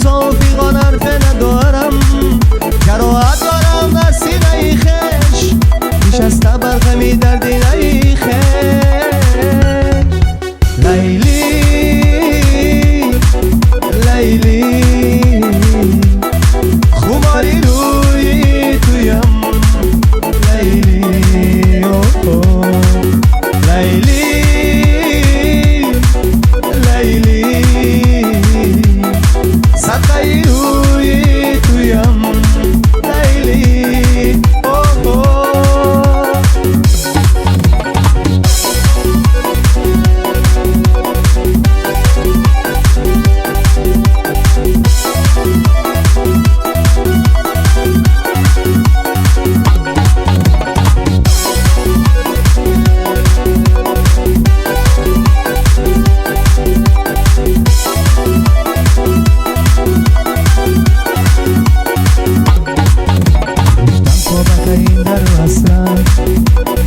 روزا و فیغان حرف ندارم، جراحت دارم در سینه خش، نشسته بر غمی در دینه خش. لیلی لیلی خماری روی تویم، لیلی اوه لیلی لیلی صدقه روی تویم، لیلی اوه.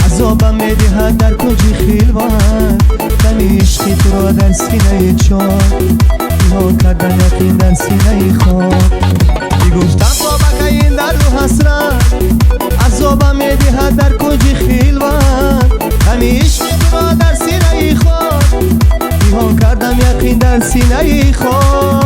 عذابم میدهد در کنج خیلوان، دم عشقی تو را در سینه چار، بیها کردن یقین در سینه خواب. میگفتم تا بکه این درد و حسرت، عذابم میدهد در کنج خیلوان، دم عشقی تو را در سینه خواب، بیها کردم یقین در سینه خواب.